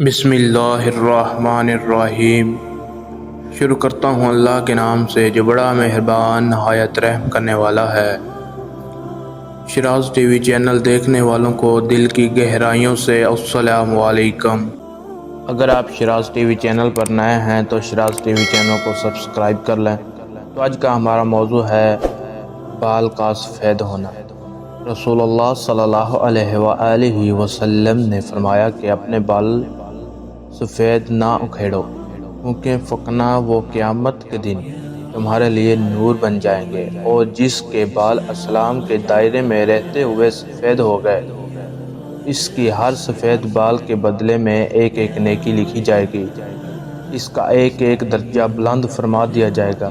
بسم اللہ الرحمن الرحیم۔ شروع کرتا ہوں اللہ کے نام سے جو بڑا مہربان نہایت رحم کرنے والا ہے۔ شراز ٹی وی چینل دیکھنے والوں کو دل کی گہرائیوں سے السلام علیکم۔ اگر آپ شراز ٹی وی چینل پر نئے ہیں تو شراز ٹی وی چینل کو سبسکرائب کر لیں۔ تو آج کا ہمارا موضوع ہے بال کا سفید ہونا۔ رسول اللہ صلی اللہ علیہ وآلہ وسلم نے فرمایا کہ اپنے بال سفید نہ اکھیڑو، کیونکہ فکنا وہ قیامت کے دن تمہارے لیے نور بن جائیں گے، اور جس کے بال اسلام کے دائرے میں رہتے ہوئے سفید ہو گئے، اس کی ہر سفید بال کے بدلے میں ایک ایک نیکی لکھی جائے گی، اس کا ایک ایک درجہ بلند فرما دیا جائے گا۔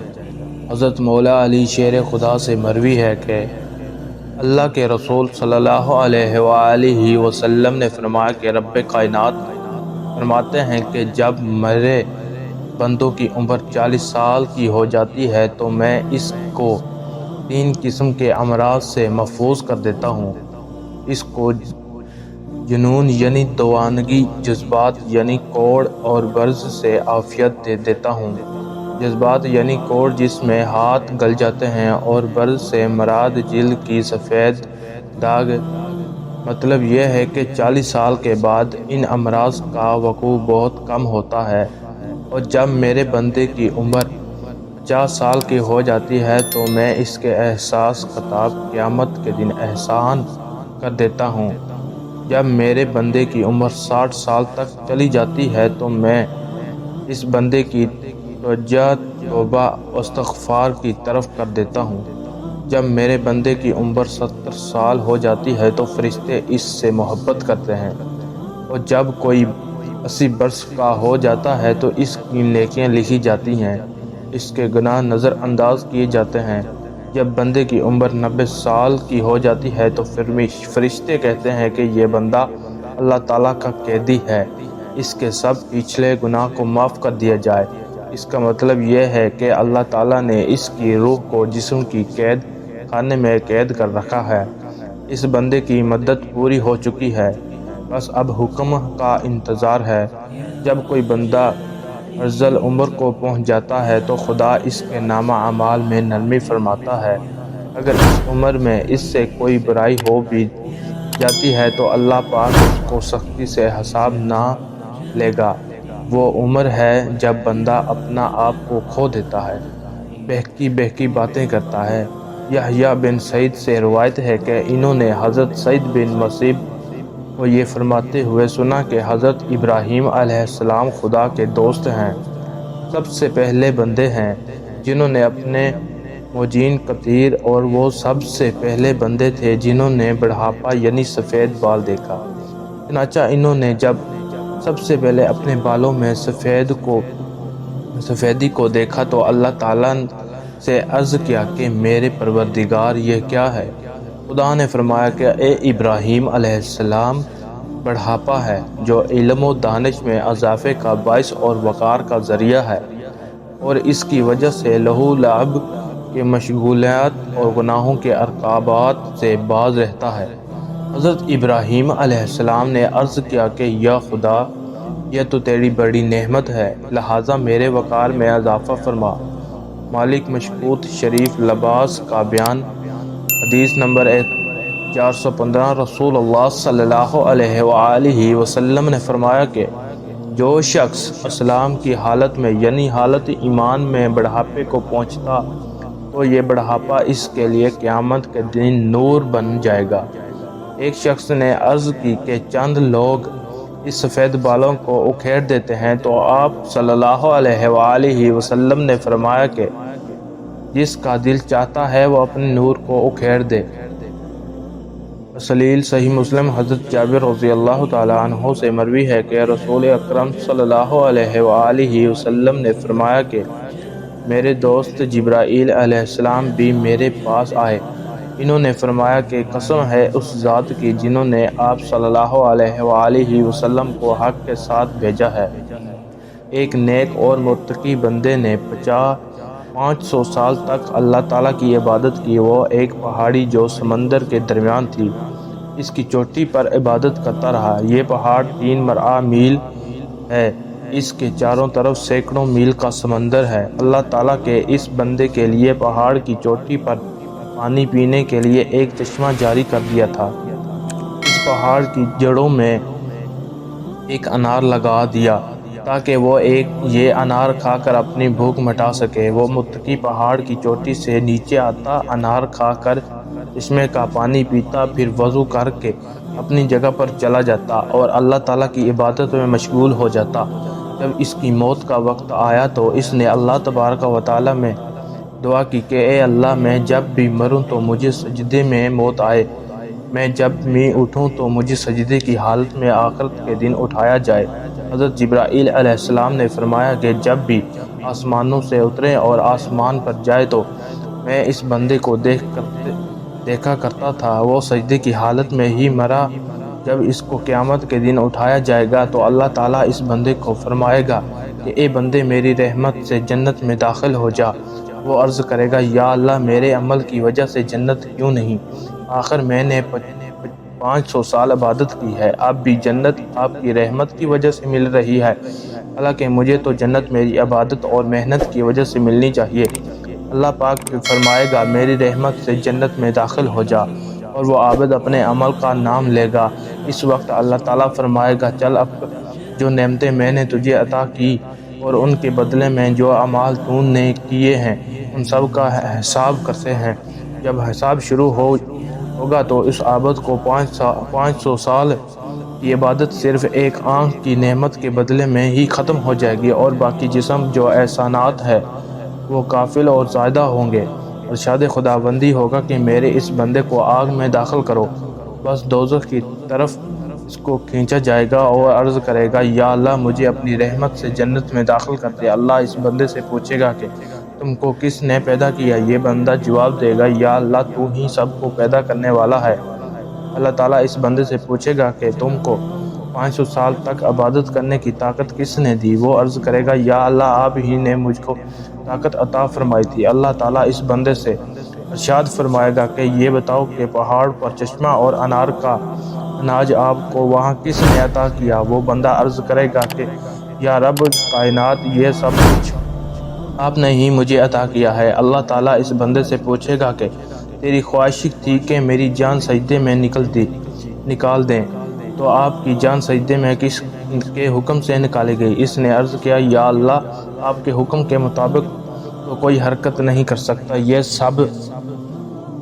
حضرت مولا علی شیر خدا سے مروی ہے کہ اللہ کے رسول صلی اللہ علیہ وآلہ وسلم نے فرمایا کہ رب کائنات فرماتے ہیں کہ جب میرے بندوں کی عمر 40 سال کی ہو جاتی ہے تو میں اس کو 3 قسم کے امراض سے محفوظ کر دیتا ہوں۔ اس کو جنون یعنی دیوانگی، جذبات یعنی کوڑ اور برز سے عافیت دے دیتا ہوں۔ جذبات یعنی کوڑ جس میں ہاتھ گل جاتے ہیں، اور برز سے مراد جلد کی سفید داغ۔ مطلب یہ ہے کہ 40 سال کے بعد ان امراض کا وقوع بہت کم ہوتا ہے، اور جب میرے بندے کی عمر 50 سال کی ہو جاتی ہے تو میں اس کے احساس خطاب قیامت کے دن احسان کر دیتا ہوں۔ جب میرے بندے کی عمر 60 سال تک چلی جاتی ہے تو میں اس بندے کی توجہ توبہ و استغفار کی طرف کر دیتا ہوں۔ جب میرے بندے کی عمر 70 سال ہو جاتی ہے تو فرشتے اس سے محبت کرتے ہیں، اور جب کوئی 80 برس کا ہو جاتا ہے تو اس کی نیکیاں لکھی جاتی ہیں، اس کے گناہ نظر انداز کیے جاتے ہیں۔ جب بندے کی عمر 90 سال کی ہو جاتی ہے تو فرشتے کہتے ہیں کہ یہ بندہ اللہ تعالیٰ کا قیدی ہے، اس کے سب پچھلے گناہ کو معاف کر دیا جائے۔ اس کا مطلب یہ ہے کہ اللہ تعالیٰ نے اس کی روح کو جسم کی قید خانے میں قید کر رکھا ہے۔ اس بندے کی مدت پوری ہو چکی ہے، بس اب حکم کا انتظار ہے۔ جب کوئی بندہ ارذل عمر کو پہنچ جاتا ہے تو خدا اس کے نامہ اعمال میں نرمی فرماتا ہے۔ اگر اس عمر میں اس سے کوئی برائی ہو بھی جاتی ہے تو اللہ پاک اس کو سختی سے حساب نہ لے گا۔ وہ عمر ہے جب بندہ اپنا آپ کو کھو دیتا ہے، بہکی بہکی باتیں کرتا ہے۔ یحییٰ بن سعید سے روایت ہے کہ انہوں نے حضرت سعید بن مسیب کو یہ فرماتے ہوئے سنا کہ حضرت ابراہیم علیہ السلام خدا کے دوست ہیں، سب سے پہلے بندے ہیں جنہوں نے اپنے موجین قطیر، اور وہ سب سے پہلے بندے تھے جنہوں نے بڑھاپا یعنی سفید بال دیکھا۔ چنانچہ انہوں نے جب سب سے پہلے اپنے بالوں میں سفیدی کو دیکھا تو اللہ تعالیٰ سے عرض کیا کہ میرے پروردگار یہ کیا ہے؟ خدا نے فرمایا کہ اے ابراہیم علیہ السلام، بڑھاپا ہے جو علم و دانش میں اضافے کا باعث اور وقار کا ذریعہ ہے، اور اس کی وجہ سے لہو لعب کے مشغولیات اور گناہوں کے عقابات سے باز رہتا ہے۔ حضرت ابراہیم علیہ السلام نے عرض کیا کہ یا خدا، یہ تو تیری بڑی نعمت ہے، لہٰذا میرے وقار میں اضافہ فرما۔ مالک مشکوت شریف لباس کا بیان، حدیث نمبر 415۔ رسول اللہ صلی اللہ علیہ وآلہ وسلم نے فرمایا کہ جو شخص اسلام کی حالت میں یعنی حالت ایمان میں بڑھاپے کو پہنچتا تو یہ بڑھاپا اس کے لیے قیامت کے دن نور بن جائے گا۔ ایک شخص نے عرض کی کہ چند لوگ اس سفید بالوں کو اکھیڑ دیتے ہیں، تو آپ صلی اللہ علیہ وآلہ وسلم نے فرمایا کہ جس کا دل چاہتا ہے وہ اپنے نور کو اکھیڑ دے۔ سلیل صحیح مسلم۔ حضرت جابر رضی اللہ تعالیٰ عنہ سے مروی ہے کہ رسول اکرم صلی اللہ علیہ وآلہ وسلم نے فرمایا کہ میرے دوست جبرائیل علیہ السلام بھی میرے پاس آئے۔ انہوں نے فرمایا کہ قسم ہے اس ذات کی جنہوں نے آپ صلی اللہ علیہ وآلہ وسلم کو حق کے ساتھ بھیجا ہے، ایک نیک اور متقی بندے نے 500 سال تک اللہ تعالیٰ کی عبادت کی۔ وہ ایک پہاڑی جو سمندر کے درمیان تھی، اس کی چوٹی پر عبادت کرتا رہا۔ یہ پہاڑ 3 مربع میل ہے، اس کے چاروں طرف سینکڑوں میل کا سمندر ہے۔ اللہ تعالیٰ کے اس بندے کے لیے پہاڑ کی چوٹی پر پانی پینے کے لیے ایک چشمہ جاری کر دیا تھا۔ اس پہاڑ کی جڑوں میں ایک انار لگا دیا تاکہ وہ یہ انار کھا کر اپنی بھوک مٹا سکے۔ وہ متقی پہاڑ کی چوٹی سے نیچے آتا، انار کھا کر چشمے کا پانی پیتا، پھر وضو کر کے اپنی جگہ پر چلا جاتا اور اللہ تعالیٰ کی عبادت میں مشغول ہو جاتا۔ جب اس کی موت کا وقت آیا تو اس نے اللہ تبارک و تعالیٰ میں دعا کی کہ اے اللہ، میں جب بھی مروں تو مجھے سجدے میں موت آئے، میں جب بھی اٹھوں تو مجھے سجدے کی حالت میں آخرت کے دن اٹھایا جائے۔ حضرت جبرائیل علیہ السلام نے فرمایا کہ جب بھی آسمانوں سے اترے اور آسمان پر جائے تو میں اس بندے کو دیکھا کرتا تھا، وہ سجدے کی حالت میں ہی مرا۔ جب اس کو قیامت کے دن اٹھایا جائے گا تو اللہ تعالیٰ اس بندے کو فرمائے گا کہ اے بندے، میری رحمت سے جنت میں داخل ہو جا۔ وہ عرض کرے گا یا اللہ، میرے عمل کی وجہ سے جنت کیوں نہیں؟ آخر میں نے 500 سال عبادت کی ہے، اب بھی جنت آپ کی رحمت کی وجہ سے مل رہی ہے، حالانکہ مجھے تو جنت میری عبادت اور محنت کی وجہ سے ملنی چاہیے۔ اللہ پاک فرمائے گا میری رحمت سے جنت میں داخل ہو جا، اور وہ عابد اپنے عمل کا نام لے گا۔ اس وقت اللہ تعالیٰ فرمائے گا چل، اب جو نعمتیں میں نے تجھے عطا کی اور ان کے بدلے میں جو اعمال تو نے کیے ہیں ان سب کا حساب کرتے ہیں۔ جب حساب شروع ہوگا تو اس عابد کو 500 سال کی عبادت صرف ایک آنکھ کی نعمت کے بدلے میں ہی ختم ہو جائے گی، اور باقی جسم جو احسانات ہے وہ کافل اور زائدہ ہوں گے۔ ارشاد خداوندی ہوگا کہ میرے اس بندے کو آگ میں داخل کرو، بس دوزخ کی طرف اس کو کھینچا جائے گا اور عرض کرے گا یا اللہ، مجھے اپنی رحمت سے جنت میں داخل کر دے۔ اللہ اس بندے سے پوچھے گا کہ تم کو کس نے پیدا کیا؟ یہ بندہ جواب دے گا یا اللہ، تو ہی سب کو پیدا کرنے والا ہے۔ اللہ تعالیٰ اس بندے سے پوچھے گا کہ تم کو 500 سال تک عبادت کرنے کی طاقت کس نے دی؟ وہ عرض کرے گا یا اللہ، آپ ہی نے مجھ کو طاقت عطا فرمائی تھی۔ اللہ تعالیٰ اس بندے سے ارشاد فرمائے گا کہ یہ بتاؤ کہ پہاڑ پر چشمہ اور انار کا اناج آپ کو وہاں کس نے عطا کیا؟ وہ بندہ عرض کرے گا کہ یا رب کائنات، یہ سب کچھ آپ نے ہی مجھے عطا کیا ہے۔ اللہ تعالیٰ اس بندے سے پوچھے گا کہ تیری خواہش تھی کہ میری جان سجدے میں نکال دیں، تو آپ کی جان سجدے میں کس کے حکم سے نکالی گئی؟ اس نے عرض کیا یا اللہ، آپ کے حکم کے مطابق تو کوئی حرکت نہیں کر سکتا، یہ سب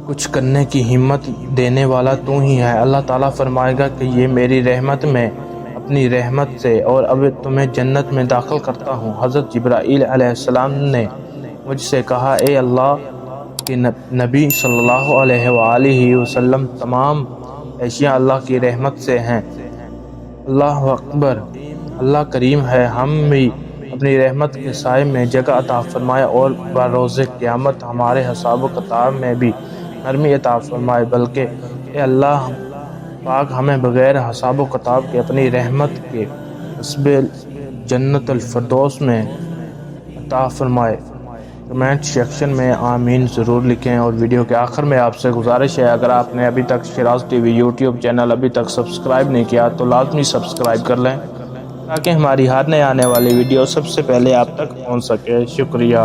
کچھ کرنے کی ہمت دینے والا تو ہی ہے۔ اللہ تعالیٰ فرمائے گا کہ یہ میری رحمت میں اپنی رحمت سے اور اب تمہیں جنت میں داخل کرتا ہوں۔ حضرت جبرائیل علیہ السلام نے مجھ سے کہا اے اللہ کے نبی صلی اللہ علیہ وآلہ وسلم، تمام اشیاء اللہ کی رحمت سے ہیں۔ اللہ اکبر، اللہ کریم ہے، ہم بھی اپنی رحمت کے سائے میں جگہ عطا فرمائے اور بروز قیامت ہمارے حساب و کتاب میں بھی نرمی عطا فرمائے، بلکہ اے اللہ پاک ہمیں بغیر حساب و کتاب کے اپنی رحمت کے حسب جنت الفردوس میں عطا فرمائے۔ کمنٹ سیکشن میں آمین ضرور لکھیں، اور ویڈیو کے آخر میں آپ سے گزارش ہے، اگر آپ نے ابھی تک Shiraz T V YouTube channel ابھی تک سبسکرائب نہیں کیا تو لازمی سبسکرائب کر لیں تاکہ ہماری ہر نئے آنے والی ویڈیو سب سے پہلے آپ تک پہنچ سکے۔ شکریہ۔